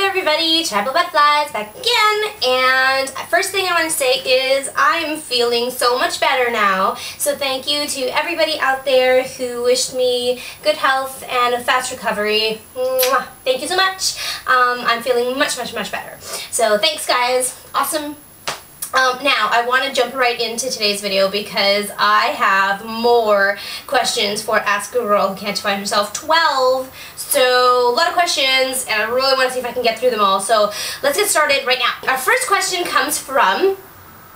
everybody, TheTribalButterflys back again, and first thing I want to say is I'm feeling so much better now, so thank you to everybody out there who wished me good health and a fast recovery. Mwah. Thank you so much. I'm feeling much better. So thanks guys, awesome. Now, I want to jump right into today's video because I have more questions for Ask a Girl Who Can't Define Herself 12. So, a lot of questions, and I really want to see if I can get through them all. So, let's get started right now. Our first question comes from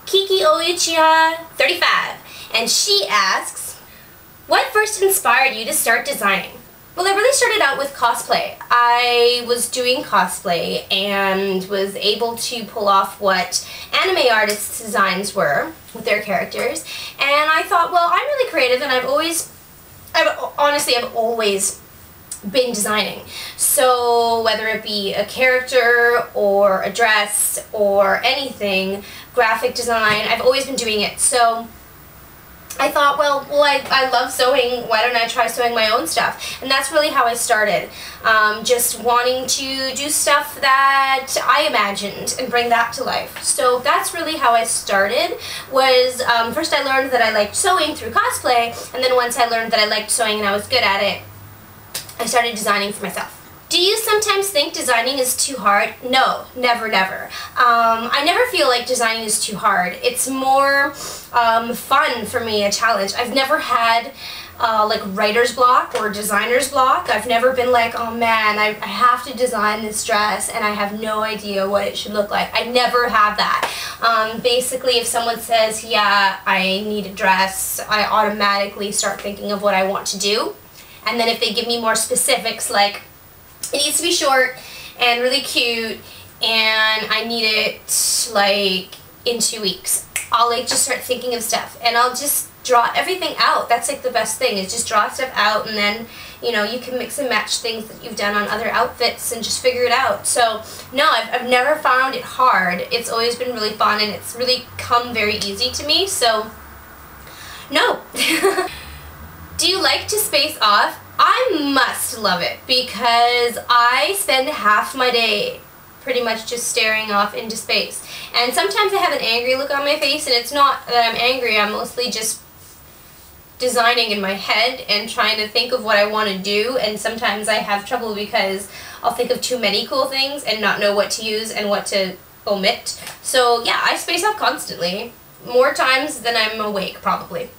Kiki Oichia 35, and she asks, what first inspired you to start designing? Well, I really started out with cosplay. I was doing cosplay and was able to pull off what anime artists' designs were with their characters. And I thought, well, I'm really creative and I've always been designing. So whether it be a character or a dress or anything, graphic design, I've always been doing it. So I thought, well, I love sewing, why don't I try sewing my own stuff? And that's really how I started, just wanting to do stuff that I imagined and bring that to life. So that's really how I started, was first I learned that I liked sewing through cosplay, and then once I learned that I liked sewing and I was good at it, I started designing for myself. Do you sometimes think designing is too hard? No, never. I never feel like designing is too hard. It's more fun for me, a challenge. I've never had like writer's block or designer's block. I've never been like, oh man, I have to design this dress and I have no idea what it should look like. I never have that. Basically, if someone says, yeah, I need a dress, I automatically start thinking of what I want to do. And then if they give me more specifics, like, it needs to be short and really cute and I need it like in 2 weeks, I'll like just start thinking of stuff and I'll just draw everything out. That's like the best thing, is just draw stuff out, and then, you know, you can mix and match things that you've done on other outfits and just figure it out. So no, I've never found it hard. It's always been really fun and it's really come very easy to me, so no. Do you like to space off? I must love it because I spend half my day pretty much just staring off into space. And sometimes I have an angry look on my face, and it's not that I'm angry, I'm mostly just designing in my head and trying to think of what I want to do, and sometimes I have trouble because I'll think of too many cool things and not know what to use and what to omit. So yeah, I space off constantly, more times than I'm awake probably.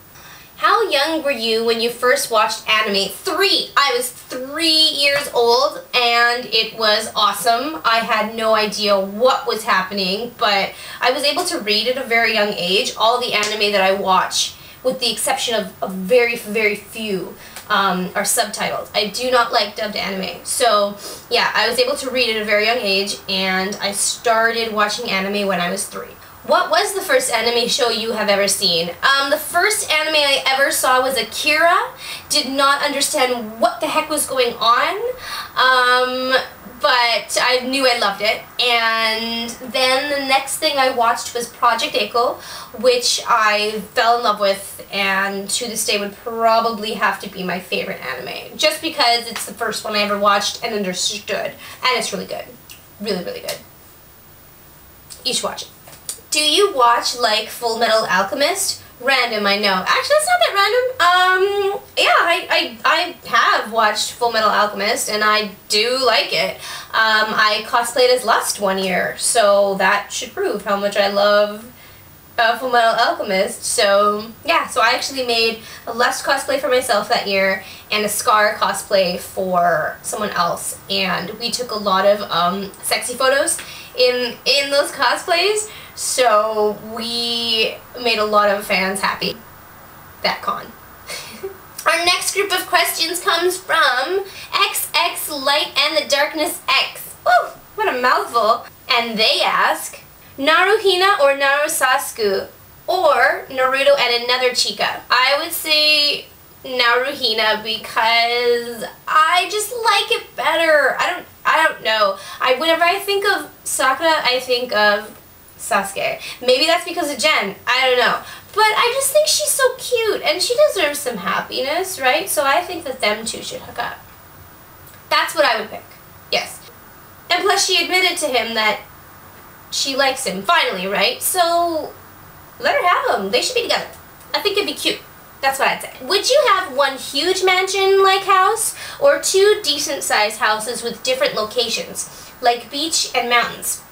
How young were you when you first watched anime? 3. I was 3 years old and it was awesome. I had no idea what was happening, but I was able to read at a very young age. All the anime that I watch, with the exception of very few, are subtitled. I do not like dubbed anime. So yeah, I was able to read at a very young age and I started watching anime when I was 3. What was the first anime show you have ever seen? The first anime I ever saw was Akira. Did not understand what the heck was going on, but I knew I loved it. And then the next thing I watched was Project Echo, which I fell in love with, and to this day would probably have to be my favorite anime, just because it's the first one I ever watched and understood, and it's really good. Really good. You should watch it. Do you watch, like, Full Metal Alchemist? Random, I know. Actually, it's not that random. Yeah, I have watched Full Metal Alchemist, and I do like it. I cosplayed as Lust one year, so that should prove how much I love Full Metal Alchemist. So, yeah, so I actually made a Lust cosplay for myself that year, and a Scar cosplay for someone else, and we took a lot of sexy photos in those cosplays. So we made a lot of fans happy that con. Our next group of questions comes from XX Light and the Darkness X. Woo! What a mouthful. And they ask, Naruhina or Narusasuke, or Naruto and another chica? I would say Naruhina because I just like it better. I don't know. Whenever I think of Sakura, I think of Sasuke. Maybe that's because of Jen. I don't know. But I just think she's so cute and she deserves some happiness, right? So I think that them two should hook up. That's what I would pick. Yes. And Plus, she admitted to him that she likes him, finally, right? So, let her have him. They should be together. I think it'd be cute. That's what I'd say. Would you have one huge mansion-like house or two decent-sized houses with different locations, like beach and mountains?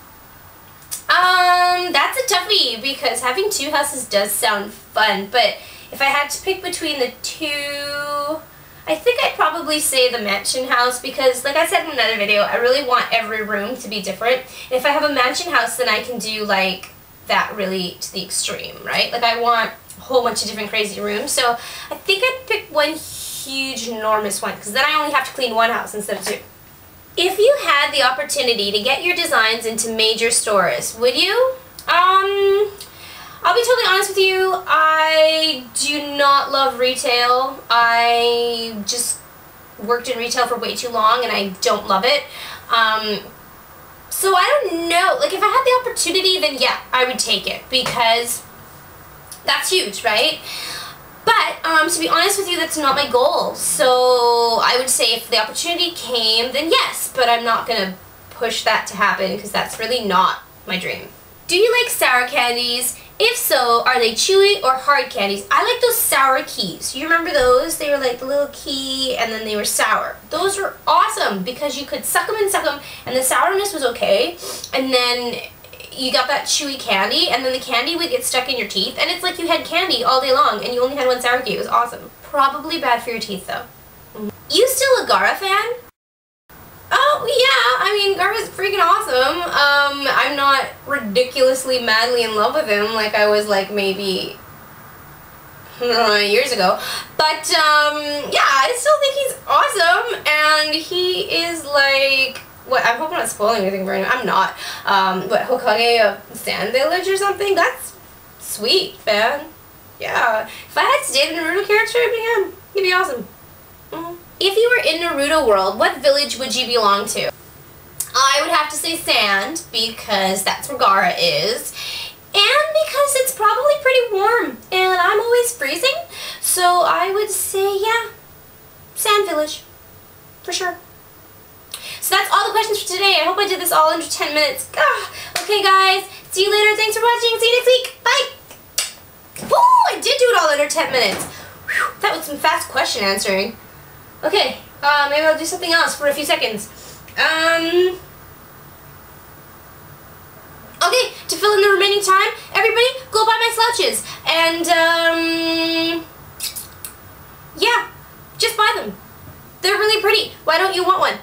That's a toughie because having two houses does sound fun, but if I had to pick between the two, I think I'd probably say the mansion house because, like I said in another video, I really want every room to be different. And if I have a mansion house, then I can do like that really to the extreme, right? Like I want a whole bunch of different crazy rooms. So I think I'd pick one huge, enormous one because then I only have to clean one house instead of two. If you had the opportunity to get your designs into major stores, would you? I'll be totally honest with you, I do not love retail. I just worked in retail for way too long and I don't love it. So I don't know, like if I had the opportunity, then yeah, I would take it because that's huge, right? But to be honest with you, that's not my goal. So I would say if the opportunity came, then yes, but I'm not gonna push that to happen because that's really not my dream. Do you like sour candies? If so, are they chewy or hard candies? I like those sour keys. You remember those? They were like the little key and then they were sour. Those were awesome because you could suck them and the sourness was okay. And then you got that chewy candy and then the candy would get stuck in your teeth and it's like you had candy all day long and you only had one sour key. It was awesome. Probably bad for your teeth though. You still a Gara fan? Oh, yeah, I mean, Gar's freaking awesome. I'm not ridiculously madly in love with him like I was, like, maybe years ago. But, yeah, I still think he's awesome, and he is, like, what, I hope I'm not spoiling anything for him. I'm not. What, Hokage of Sand Village or something? That's sweet, man. Yeah. If I had to date a Naruto character, it'd be him. He'd be awesome. If you were in Naruto world, what village would you belong to? I would have to say Sand, because that's where Gaara is, and because it's probably pretty warm, and I'm always freezing, so I would say, yeah, Sand Village, for sure. So that's all the questions for today. I hope I did this all under 10 minutes. Okay, guys, see you later. Thanks for watching. See you next week. Bye. Woo, I did do it all under 10 minutes. Whew, that was some fast question answering. Okay, maybe I'll do something else for a few seconds. Okay, to fill in the remaining time, everybody go buy my slouches. And, yeah, just buy them. They're really pretty. Why don't you want one?